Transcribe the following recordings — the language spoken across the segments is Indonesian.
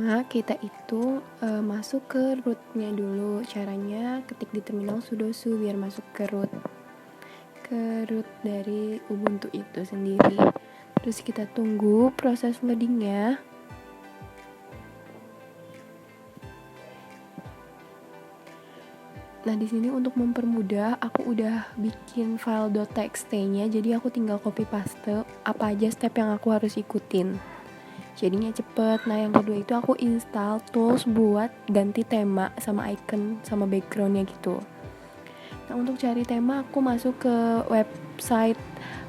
Pertama kita itu masuk ke rootnya dulu. Caranya ketik di terminal sudoku biar masuk ke root dari Ubuntu itu sendiri. Terus kita tunggu proses loadingnya. Nah, di sini untuk mempermudah aku udah bikin file .txt-nya, jadi aku tinggal copy paste apa aja step yang aku harus ikutin. Jadinya cepet. Nah, yang kedua itu aku install tools buat ganti tema sama icon sama backgroundnya gitu. Nah, untuk cari tema aku masuk ke website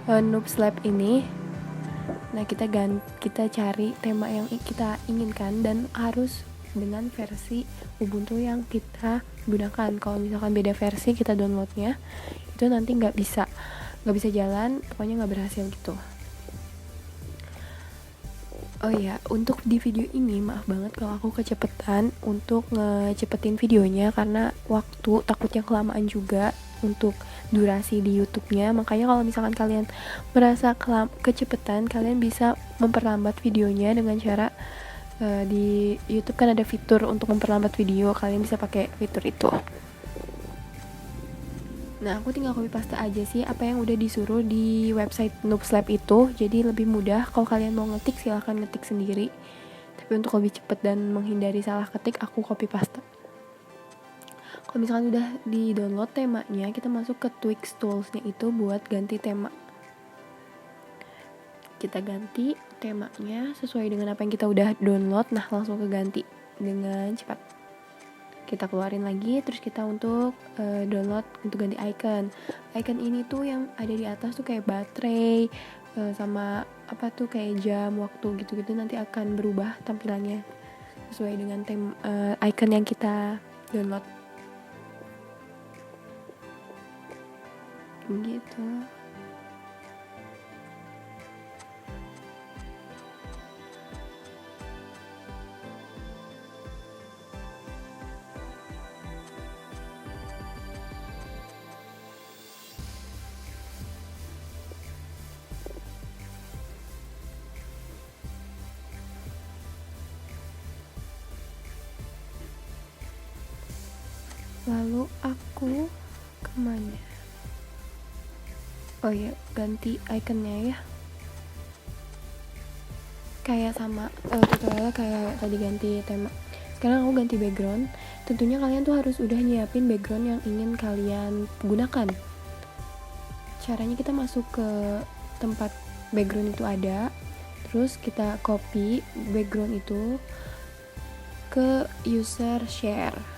Noobslab ini. Nah, kita cari tema yang kita inginkan dan harus dengan versi Ubuntu yang kita gunakan. Kalau misalkan beda versi kita downloadnya, itu nanti nggak bisa jalan, pokoknya nggak berhasil gitu. Oh iya, untuk di video ini maaf banget kalau aku kecepatan untuk ngecepetin videonya karena waktu takutnya kelamaan juga untuk durasi di YouTube-nya. Makanya kalau misalkan kalian merasa kecepatan, kalian bisa memperlambat videonya dengan cara di YouTube kan ada fitur untuk memperlambat video, kalian bisa pakai fitur itu. Nah, aku tinggal copy paste aja sih apa yang udah disuruh di website Noobslab itu, jadi lebih mudah. Kalau kalian mau ngetik silahkan ngetik sendiri, tapi untuk lebih cepat dan menghindari salah ketik aku copy paste. Kalau misalkan udah di download temanya, kita masuk ke Twix Tools-nya itu buat ganti tema. Kita ganti temanya sesuai dengan apa yang kita udah download. Nah, langsung ke ganti dengan cepat. Kita keluarin lagi, terus kita untuk download untuk ganti icon. Icon ini tuh yang ada di atas tuh kayak baterai sama apa tuh kayak jam, waktu gitu-gitu, nanti akan berubah tampilannya sesuai dengan icon yang kita download. Gitu. Lalu aku kemana? Oh ya, ganti iconnya ya. Kayak sama tutorialnya kayak tadi ganti tema. Sekarang aku ganti background. Tentunya kalian tuh harus udah nyiapin background yang ingin kalian gunakan. Caranya kita masuk ke tempat background itu ada, terus kita copy background itu ke user share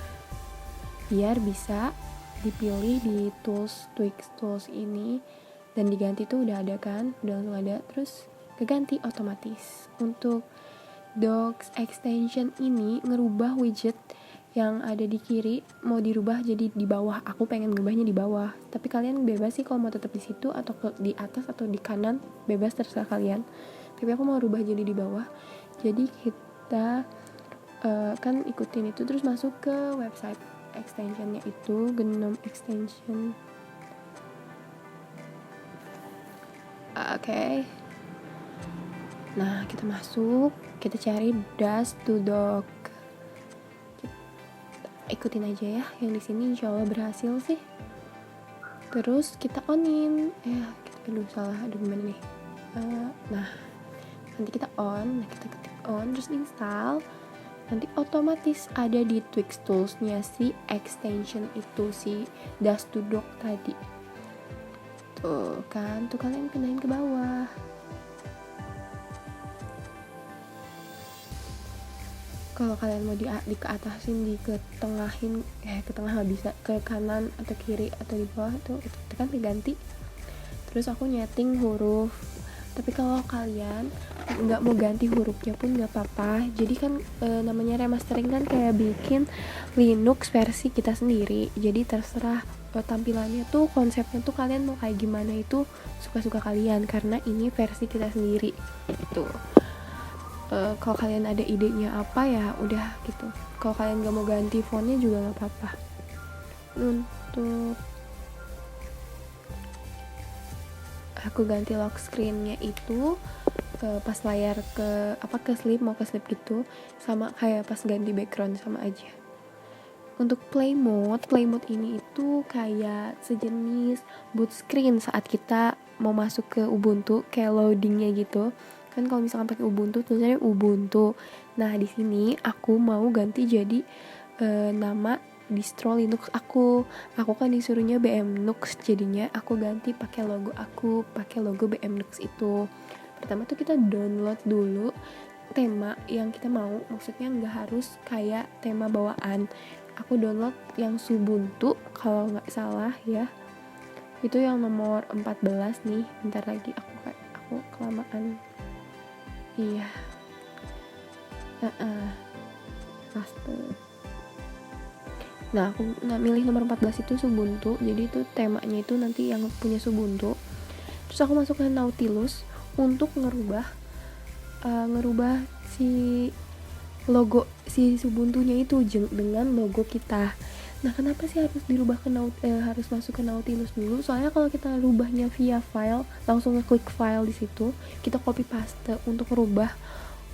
biar bisa dipilih di Twix Tools ini dan diganti tuh udah ada kan, udah langsung ada, terus keganti otomatis. Untuk Docs extension ini ngerubah widget yang ada di kiri mau dirubah jadi di bawah. Aku pengen ngerubahnya di bawah, tapi kalian bebas sih kalau mau tetap di situ atau di atas atau di kanan, bebas, terserah kalian. Tapi aku mau rubah jadi di bawah. Jadi kita kan ikutin itu terus masuk ke website extensionnya itu Gnome extension. Oke. Nah, kita masuk, kita cari Dash to Dock. Ikutin aja ya yang di sini, insya Allah berhasil sih. Terus kita onin. Aduh gimana nih? Nah, nanti kita on, kita ketik on, terus install. Nanti otomatis ada di Twix Tools-nya si extension itu, si Dash to Dock tadi. Tuh kan, tuh kalian pindahin ke bawah. Kalau kalian mau di ke atasin, ke tengahin, ke tengah nggak bisa, ke kanan atau kiri atau di bawah tuh itu tekan ganti. Terus aku nyeting huruf. Tapi kalau kalian nggak mau ganti hurufnya pun nggak apa-apa. Jadi kan namanya remastering kan kayak bikin Linux versi kita sendiri. Jadi terserah tampilannya tuh, konsepnya tuh kalian mau kayak gimana, itu suka-suka kalian karena ini versi kita sendiri. Tuh. Kalau kalian ada idenya apa ya udah gitu. Kalau kalian nggak mau ganti fontnya juga nggak apa-apa. Untuk aku ganti lock screen-nya itu pas layar ke sleep, mau ke sleep gitu, sama kayak pas ganti background, sama aja. Untuk play mode ini itu kayak sejenis boot screen saat kita mau masuk ke Ubuntu, kayak loadingnya gitu kan. Kalau misalkan pakai Ubuntu tulisannya Ubuntu. Nah di sini aku mau ganti jadi nama distro Linux aku kan disuruhnya BMNux, jadinya aku ganti pakai logo BMNux itu. Pertama tuh kita download dulu tema yang kita mau, maksudnya nggak harus kayak tema bawaan. Aku download yang Subuntu kalau nggak salah ya, itu yang nomor 14 nih. Bentar lagi, aku kelamaan. Iya, paste. Nah aku milih nomor 14 itu Subuntu, jadi itu temanya itu nanti yang punya Subuntu. Terus aku masuk ke Nautilus untuk ngerubah si logo si Ubuntunya itu dengan logo kita. Nah kenapa sih harus dirubah harus masuk ke Nautilus dulu? Soalnya kalau kita rubahnya via file, langsung ngeklik file di situ, kita copy paste untuk rubah,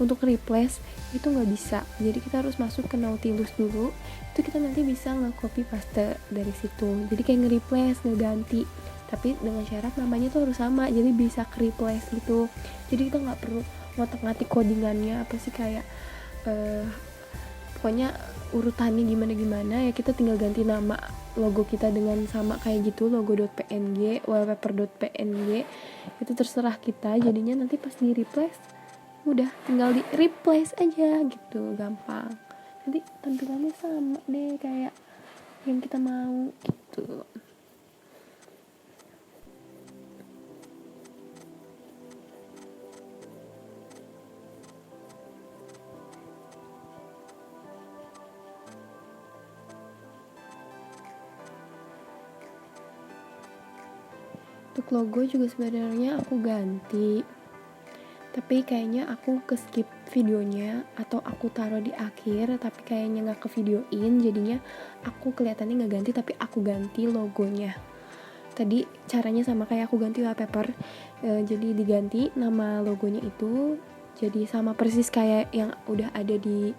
untuk replace itu nggak bisa. Jadi kita harus masuk ke Nautilus dulu, itu kita nanti bisa nge-copy paste dari situ. Jadi kayak nge-replace, ngeganti, tapi dengan syarat namanya tuh harus sama, jadi bisa ke-replace gitu. Jadi kita nggak perlu ngotak-ngatik codingannya apa sih, kayak pokoknya urutannya gimana ya, kita tinggal ganti nama logo kita dengan sama kayak gitu, logo.png, wallpaper.png, itu terserah kita. Jadinya nanti pas di replace udah tinggal di replace aja gitu, gampang. Nanti tampilannya sama deh kayak yang kita mau gitu. Untuk logo juga sebenarnya aku ganti, tapi kayaknya aku ke skip videonya, atau aku taruh di akhir tapi kayaknya nggak ke videoin, jadinya aku kelihatannya nggak ganti tapi aku ganti logonya. Tadi caranya sama kayak aku ganti wallpaper, jadi diganti nama logonya itu jadi sama persis kayak yang udah ada di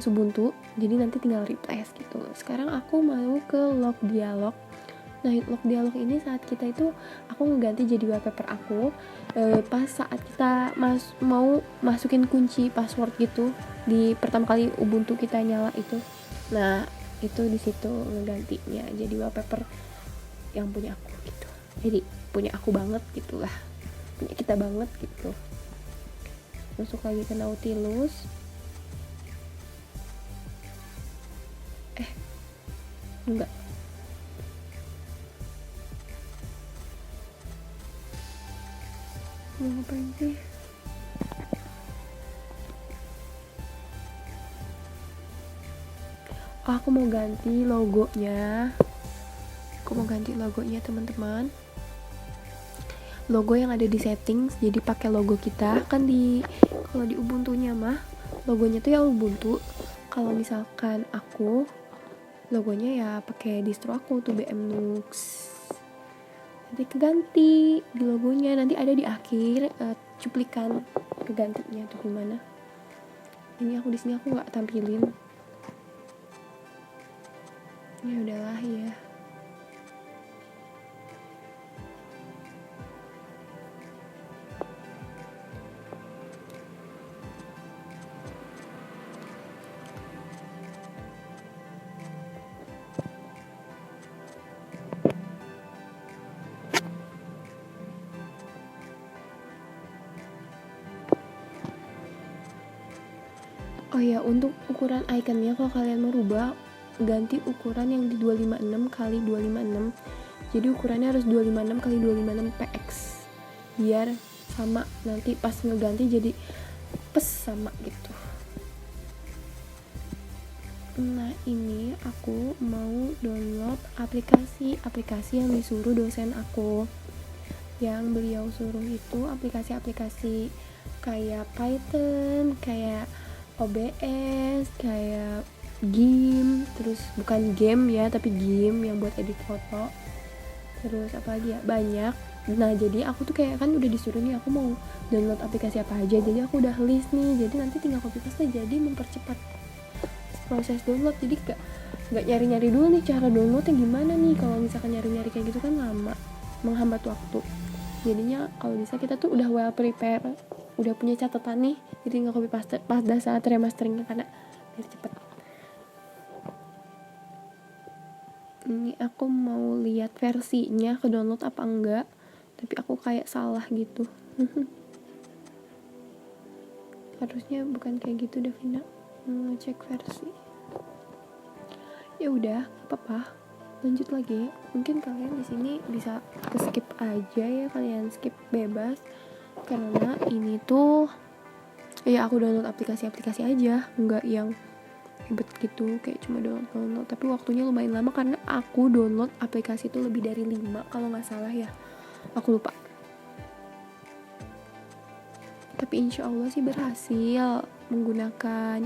Ubuntu, jadi nanti tinggal replace gitu. Sekarang aku mau ke log dialog. Nah log dialog ini saat kita itu, aku ngeganti jadi wallpaper aku pas saat kita mau masukin kunci password gitu di pertama kali Ubuntu kita nyala itu. Nah itu di situ ngegantinya jadi wallpaper yang punya aku gitu, jadi punya aku banget gitulah, punya kita banget gitu. Masuk lagi ke Nautilus. Enggak, mau ngapain sih? Aku mau ganti logonya. Teman-teman. Logo yang ada di settings, jadi pakai logo kita. Kan kalau di Ubuntunya mah logonya tuh ya Ubuntu. Kalau misalkan aku logonya ya pakai distro aku tuh BMNux. Nanti keganti di logonya, nanti ada di akhir cuplikan kegantinya tuh gimana. Ini aku di sini aku nggak tampilin. Ya udahlah ya. Oh ya, untuk ukuran iconnya kalau kalian mau rubah, ganti ukuran yang di 256 x 256. Jadi ukurannya harus 256 x 256 px. Biar sama nanti pas ngeganti jadi sama gitu. Nah, ini aku mau download aplikasi yang disuruh dosen aku. Yang beliau suruh itu aplikasi-aplikasi kayak Python, kayak OBS, kayak game, terus bukan game ya tapi game yang buat edit foto, terus apa lagi ya, banyak. Nah jadi aku tuh kayak kan udah disuruh nih aku mau download aplikasi apa aja, jadi aku udah list nih, jadi nanti tinggal copy paste, jadi mempercepat proses download. Jadi nggak nyari-nyari dulu nih cara downloadnya gimana nih, kalau misalkan nyari-nyari kayak gitu kan lama, menghambat waktu. Jadinya kalau bisa kita tuh udah well prepare, udah punya catatan nih, jadi tinggal copy paste pada saat remasteringnya karena biar cepet. Ini aku mau lihat versinya ke download apa enggak, tapi aku kayak salah gitu. Harusnya bukan kayak gitu deh Vina, ngecek versi. Ya udah, apa-apa, lanjut lagi. Mungkin kalian di sini bisa skip aja ya, kalian skip bebas karena ini tuh ya aku download aplikasi-aplikasi aja, nggak yang ribet gitu kayak cuma download. Tapi waktunya lumayan lama karena aku download aplikasi itu lebih dari 5 kalau nggak salah ya, aku lupa. Tapi insya Allah sih berhasil menggunakan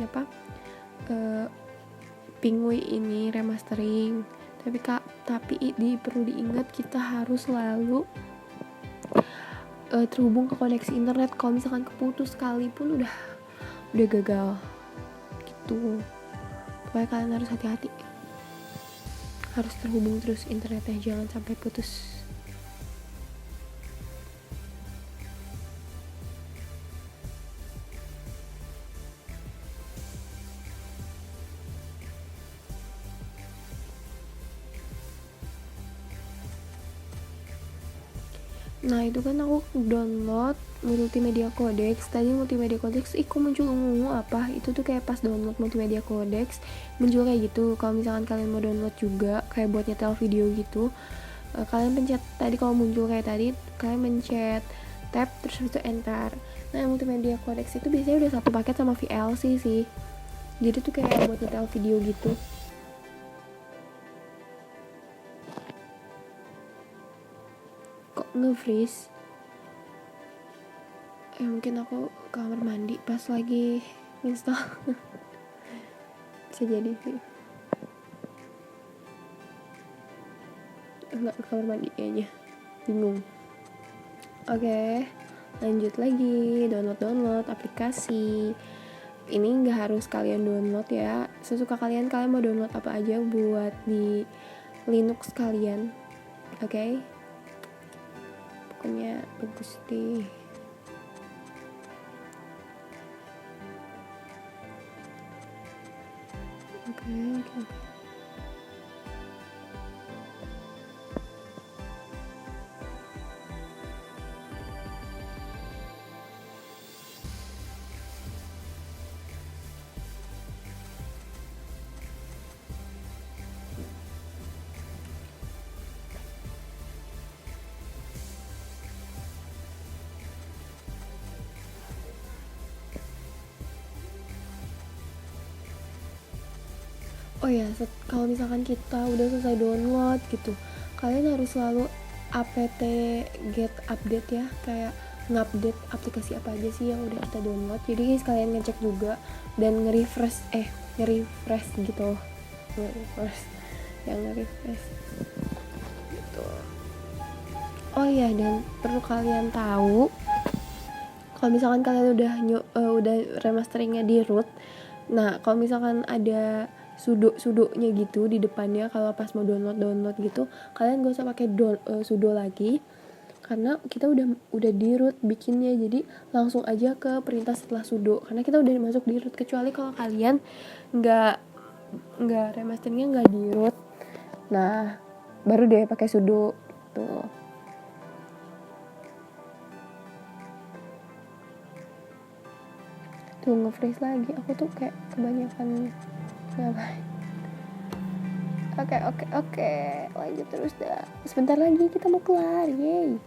Pingui ini remastering. Tapi perlu diingat kita harus selalu terhubung ke koneksi internet. Kalau misalkan keputus sekalipun udah gagal gitu. Pokoknya kalian harus hati-hati, harus terhubung terus internetnya, jangan sampai putus. Nah itu kan aku download multimedia codex. Tadi multimedia codex kok muncul ungu apa, itu tuh kayak pas download multimedia codex muncul kayak gitu. Kalau misalkan kalian mau download juga kayak buat nyetel video gitu, kalian pencet tadi, kalau muncul kayak tadi kalian mencet tab terus itu enter. Nah multimedia codex itu biasanya udah satu paket sama VLC sih, jadi tuh kayak buat nyetel video gitu. Kok nge-freeze? Mungkin aku ke kamar mandi pas lagi install. Bisa jadi sih. Enggak, ke kamar mandi kayaknya, bingung. Oke, lanjut lagi, download aplikasi. Ini nggak harus kalian download ya, sesuka kalian mau download apa aja buat di Linux kalian. Oke? Pokoknya bagus deh. Oke. Oh ya, kalau misalkan kita udah selesai download gitu, kalian harus selalu apt get update ya, kayak ngupdate aplikasi apa aja sih yang udah kita download. Jadi sekalian ngecek juga dan nge-refresh gitu. Nge-refresh gitu. Oh ya, dan perlu kalian tahu, kalau misalkan kalian udah remasteringnya di root, nah kalau misalkan ada sudo-sudonya gitu di depannya, kalau pas mau download gitu, kalian gak usah pakai sudo lagi karena kita udah di root bikinnya. Jadi langsung aja ke perintah setelah sudo karena kita udah masuk di root. Kecuali kalau kalian nggak remasteringnya nggak di root, nah baru deh pakai sudo tuh. Tuh nge-freeze lagi, aku tuh kayak kebanyakan ngapain. Oke, lanjut terus dah. Sebentar lagi kita mau kelar, yeay.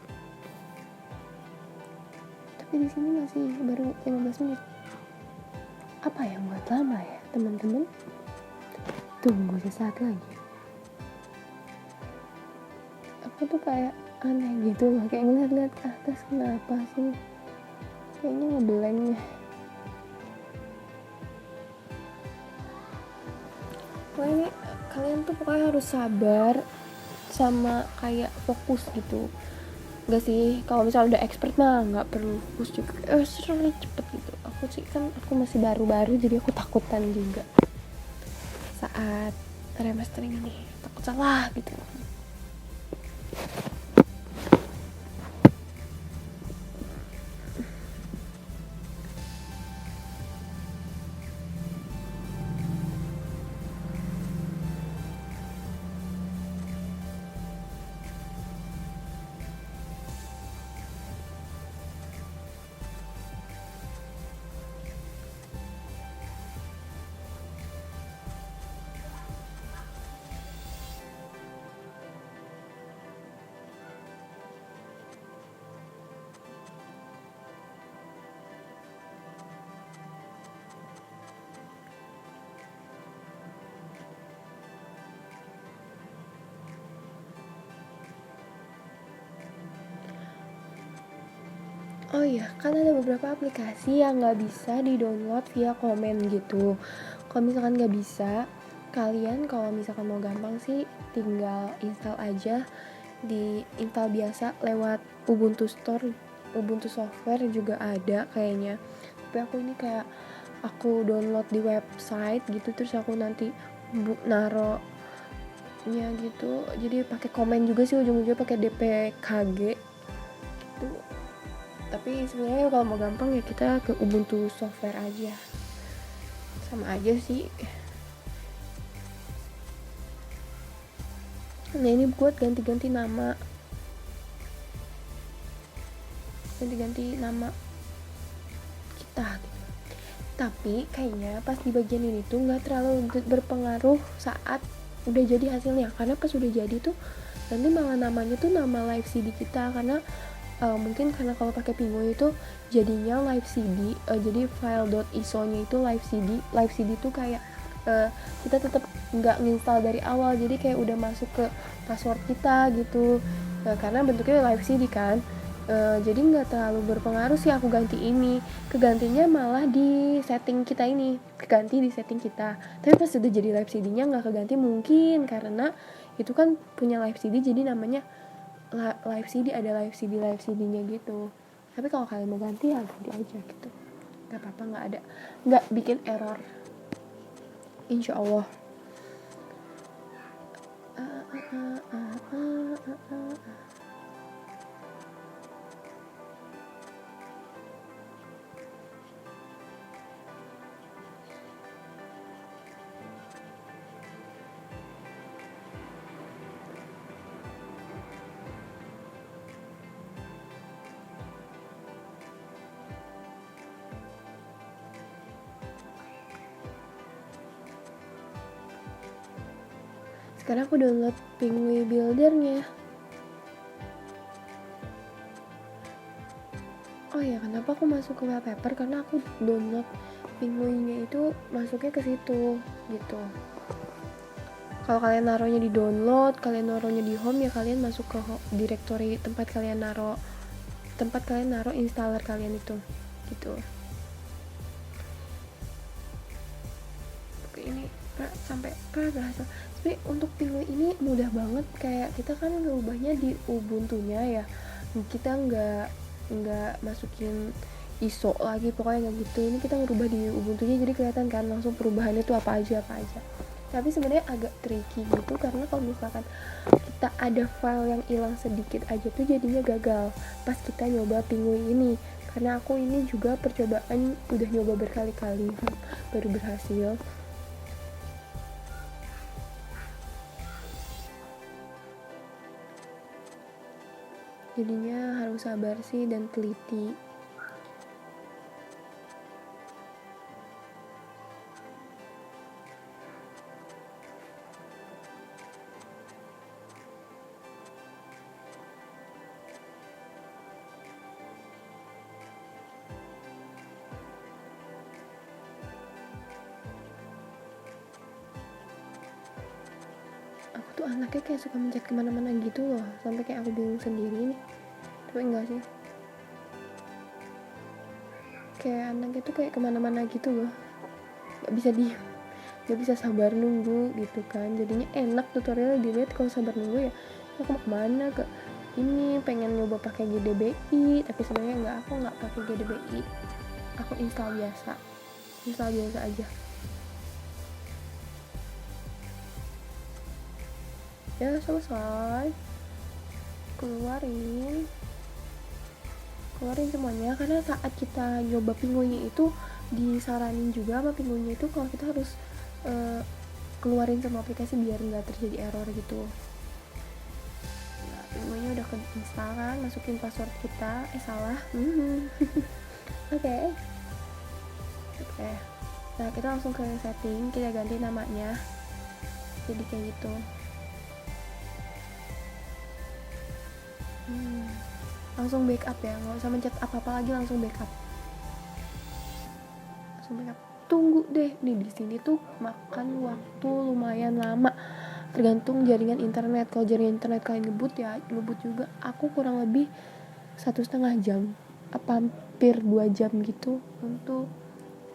Tapi di sini masih baru 15 menit. Apa yang buat lama ya, teman-teman? Tunggu sesaat lagi. Aku tuh kayak aneh gitu loh, kayak ngeliat-liat ke atas, kenapa sih? Kayaknya ngeblanknya. Pokoknya kalian tuh harus sabar sama kayak fokus gitu. Enggak sih, kalau misalnya udah expert mah nggak perlu fokus juga, sering cepet gitu. Aku sih kan aku masih baru-baru, jadi aku takutan juga saat remastering ini, takut salah gitu. Oh iya, kan ada beberapa aplikasi yang nggak bisa di-download via komen gitu. Kalau misalkan nggak bisa, kalian kalau misalkan mau gampang sih tinggal install aja, di install biasa lewat Ubuntu Store, Ubuntu Software juga ada kayaknya. Tapi aku ini kayak aku download di website gitu, terus aku nanti naruhnya gitu. Jadi pakai komen juga sih, ujung-ujungnya pakai DPKG gitu. Tapi sebenarnya kalau mau gampang ya kita ke Ubuntu Software aja, sama aja sih. Nah ini buat ganti-ganti nama kita gitu. Tapi kayaknya pas di bagian ini tuh nggak terlalu berpengaruh saat udah jadi hasilnya, karena pas udah jadi tuh nanti malah namanya tuh nama live CD kita, karena mungkin karena kalau pakai Pinguin itu jadinya live CD, jadi file.iso nya itu live CD tuh kayak kita tetap nggak nginstal dari awal, jadi kayak udah masuk ke password kita gitu. Karena bentuknya live CD kan, jadi nggak terlalu berpengaruh sih aku ganti ini. Kegantinya malah di setting kita ini, keganti di setting kita. Tapi pas udah jadi live CD nya nggak keganti, mungkin karena itu kan punya live CD jadi namanya live CD, ada live CD nya gitu. Tapi kalau kalian mau ganti ya ganti aja gitu, nggak apa-apa, nggak bikin error, insya Allah. Sekarang aku download Pinguin Builder-nya. Oh ya, kenapa aku masuk ke wallpaper? Karena aku download Pinguinnya itu masuknya ke situ gitu. Kalau kalian naruhnya di download, kalian naruhnya di home, ya kalian masuk ke directory tempat kalian naruh installer kalian itu gitu. Oke, ini sampai berhasil. Tapi untuk Pinguin ini mudah banget, kayak kita kan ngerubahnya di Ubuntu-nya ya, kita nggak masukin ISO lagi, pokoknya nggak gitu. Ini kita ngerubah di Ubuntu-nya, jadi kelihatan kan langsung perubahannya itu apa aja. Tapi sebenarnya agak tricky gitu, karena kalau misalkan kita ada file yang hilang sedikit aja tuh jadinya gagal pas kita nyoba Pinguin ini. Karena aku ini juga percobaan udah nyoba berkali-kali baru berhasil. Jadinya harus sabar sih dan teliti. Aku tuh anaknya kayak suka mencet kemana-mana gitu loh, sampai kayak aku bingung sendiri nih. Tapi enggak sih, kayak anaknya tuh kayak kemana-mana gitu loh, nggak bisa sabar nunggu gitu kan. Jadinya enak tutorial dilihat, kalau sabar nunggu ya aku mau kemana, ke ini pengen nyoba pakai GDBI, tapi sebenarnya aku nggak pakai GDBI, aku install biasa aja. Ya selesai, keluarin semuanya, karena saat kita nyoba pingunya itu disaranin juga sama pingunya itu kalau kita harus keluarin semua aplikasi biar nggak terjadi error gitu. Nah, pingunya udah ke install kan, masukin password kita, salah. Oke. Nah kita langsung ke setting, kita ganti namanya jadi kayak gitu. Langsung backup ya, nggak usah mencet apa-apa lagi, langsung backup. Tunggu deh, nih di sini tuh makan waktu lumayan lama, tergantung jaringan internet. Kalau jaringan internet kalian ngebut juga. Aku kurang lebih 1,5 jam, hampir 2 jam gitu untuk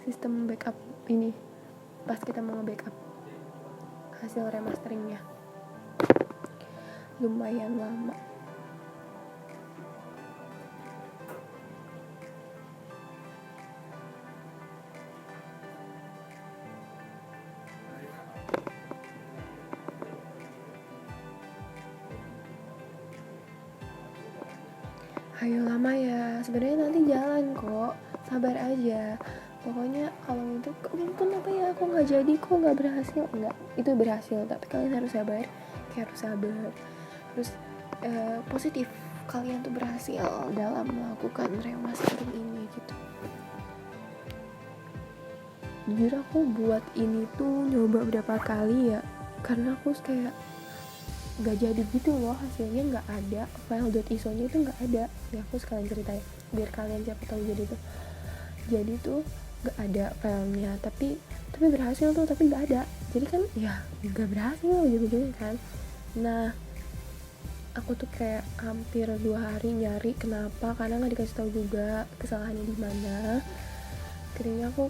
sistem backup ini pas kita mau nge-backup hasil remasteringnya, lumayan lama. Ayo lama ya, sebenarnya nanti jalan kok, sabar aja. Pokoknya kalau untuk kenapa ya aku nggak jadi, kok nggak berhasil, enggak, itu berhasil, tapi kalian harus sabar, terus positif, kalian tuh berhasil dalam melakukan remastering ini gitu. Jujur aku buat ini tuh nyoba berapa kali ya, karena aku kayak gak jadi gitu loh, hasilnya nggak ada, file.iso nya itu nggak ada ya. Aku sekalian ceritain biar kalian siapa tahu jadi tuh nggak ada filenya, tapi berhasil tuh, tapi nggak ada, jadi kan ya nggak berhasil ujung-ujungnya kan. Nah aku tuh kayak hampir 2 hari nyari kenapa, karena nggak dikasih tahu juga kesalahannya di mana. Akhirnya aku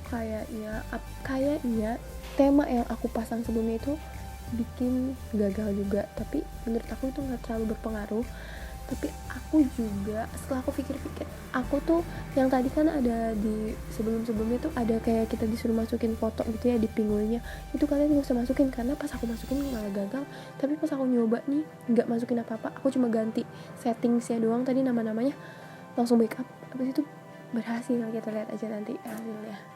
kayaknya tema yang aku pasang sebelumnya itu bikin gagal juga, tapi menurut aku itu nggak terlalu berpengaruh. Tapi aku juga setelah aku pikir-pikir, aku tuh yang tadi kan ada di sebelumnya tuh ada kayak kita disuruh masukin foto gitu ya di pinguinnya, itu kalian nggak usah masukin, karena pas aku masukin malah gagal. Tapi pas aku nyoba nih nggak masukin apa-apa, aku cuma ganti settingsnya doang tadi, nama-namanya, langsung backup, habis itu berhasil. Kita lihat aja nanti hasilnya.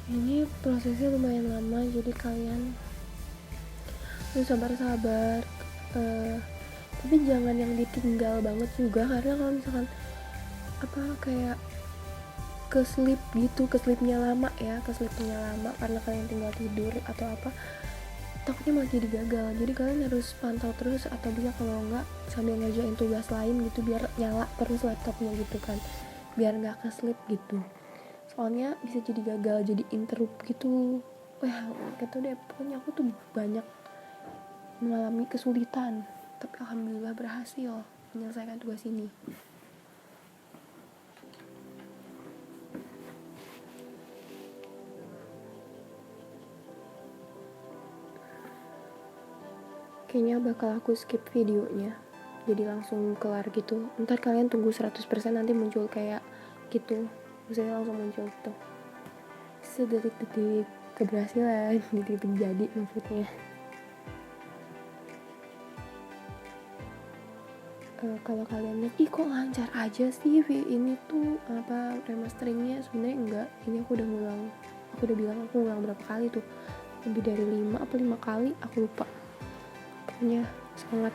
Ini prosesnya lumayan lama, jadi kalian harus sabar-sabar, tapi jangan yang ditinggal banget juga, karena kalau misalkan kayak keslipnya lama karena kalian tinggal tidur atau apa, takutnya malah jadi gagal. Jadi kalian harus pantau terus, atau bisa kalau enggak sambil ngerjain tugas lain gitu biar nyala terus laptopnya gitu kan, biar nggak keslip gitu, soalnya bisa jadi gagal, jadi interrupt gitu. Wah gitu deh, pokoknya aku tuh banyak mengalami kesulitan, tapi alhamdulillah berhasil menyelesaikan tugas ini. Kayaknya bakal aku skip videonya, jadi langsung kelar gitu. Ntar kalian tunggu 100% nanti muncul kayak gitu, maksudnya langsung muncul gitu, sedetik-detik keberhasilan, detik-detik jadi maksudnya. Kalau kalian lihat, ih kok lancar aja sih ini tuh apa remasteringnya, sebenarnya enggak. Ini aku udah bilang aku ngulang berapa kali tuh, lebih dari 5 kali, aku lupa. Pokoknya sangat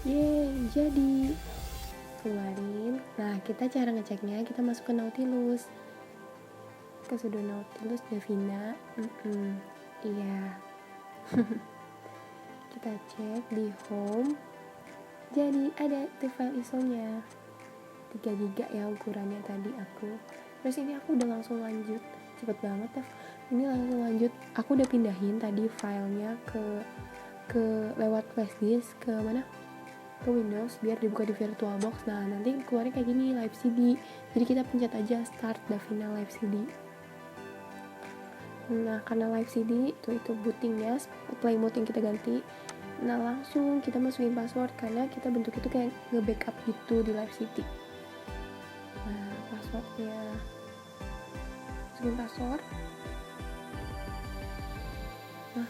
yeay, jadi keluarin. Nah, kita cara ngeceknya, kita masuk ke Nautilus, ke sudo Nautilus Davina. Iya. Kita cek di home, jadi ada tuh file ISO-nya 3 GB ya ukurannya tadi aku. Terus ini aku udah langsung lanjut, cepet banget ya. Ini langsung lanjut, aku udah pindahin tadi filenya ke lewat flash disk ke mana, ke Windows biar dibuka di VirtualBox. Nah nanti keluarnya kayak gini, live CD. Jadi kita pencet aja start Davina live CD. Nah karena live CD itu bootingnya play mode yang kita ganti. Nah langsung kita masukin password karena kita bentuk itu kayak nge-backup gitu di live CD. Nah passwordnya, masukin password. Nah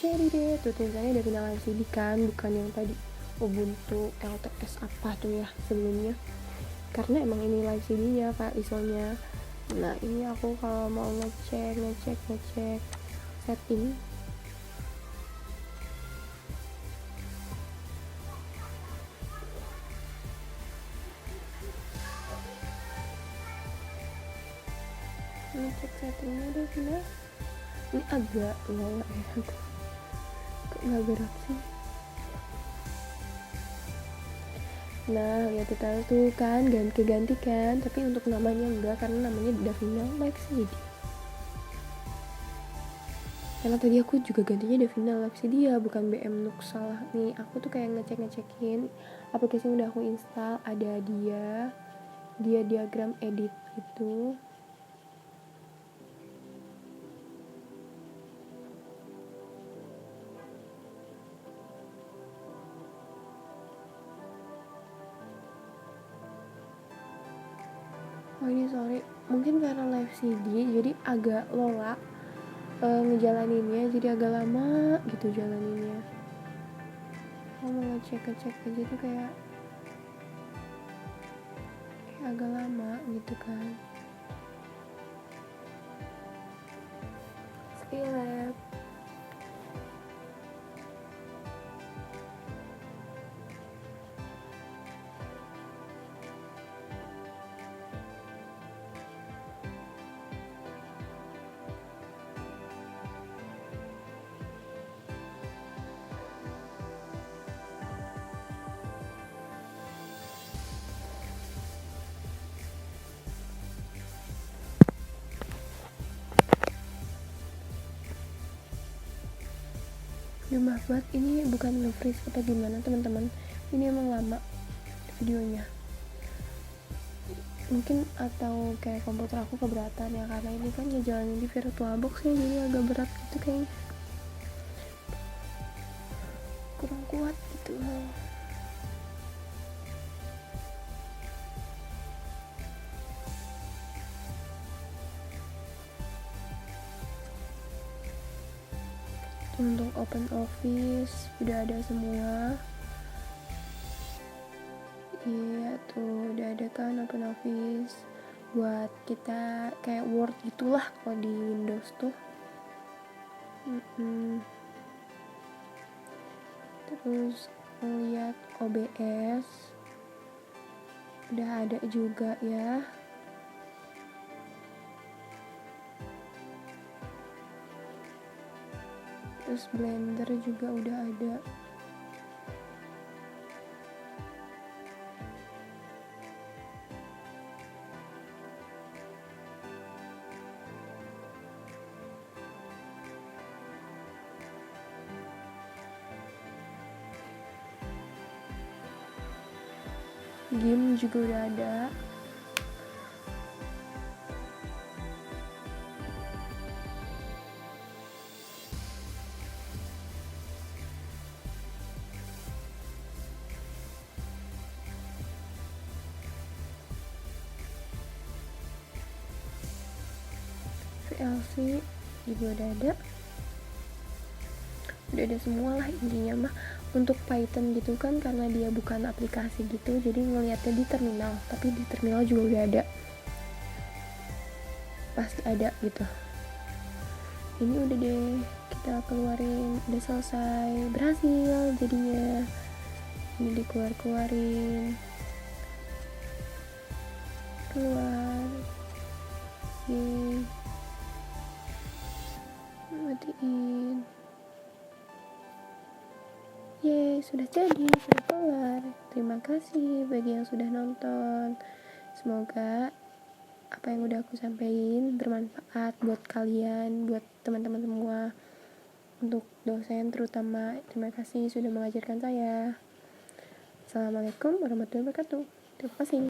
jadi deh tuh tulisannya Davina live CD kan, bukan yang tadi Ubuntu LTS apa tuh ya sebelumnya, karena emang ini live CD-nya Pak ISO-nya. Nah ini aku kalau mau ngecek setting, ngecek settingnya udah sudah. Ini agak low ya, aku kok nggak gerak sih. Nah ya kita tuh kan ganti kan, tapi untuk namanya enggak, karena namanya Davina Live CD. Karena tadi aku juga gantinya Davina Live CD ya, bukan BM Nux. Salah nih, aku tuh kayak ngecekin aplikasi yang udah aku install, ada dia diagram edit gitu. Oh ini sorry, mungkin karena live CD jadi agak lola ngejalaninnya, jadi agak lama gitu jalaninnya. Aku mau ngecek aja tuh kayak agak lama gitu kan. Skillab. Ya maaf banget, ini bukan nge-freeze apa gimana teman-teman, ini emang lama videonya mungkin, atau kayak komputer aku keberatan ya, karena ini kan ngejalanin di VirtualBox ya, jadi agak berat gitu kayaknya, kurang kuat gitu. Untuk Open Office udah ada semua. Iya tuh udah ada kan Open Office buat kita kayak Word gitulah kalau di Windows tuh. Terus lihat OBS udah ada juga ya. terus Blender juga udah ada. Game juga udah ada. VLC juga udah ada semua lah intinya mah. Untuk Python gitu kan karena dia bukan aplikasi gitu, jadi ngeliatnya di terminal, tapi di terminal juga udah ada, pasti ada gitu. Ini udah deh kita keluarin, udah selesai, berhasil jadinya. Ini dikeluarin keluar, matiin. Yeay, sudah jadi, sudah kelar. Terima kasih bagi yang sudah nonton. Semoga apa yang udah aku sampaikan bermanfaat buat kalian, buat teman-teman semua. Untuk dosen terutama, terima kasih sudah mengajarkan saya. Assalamualaikum warahmatullahi wabarakatuh. Terima kasih.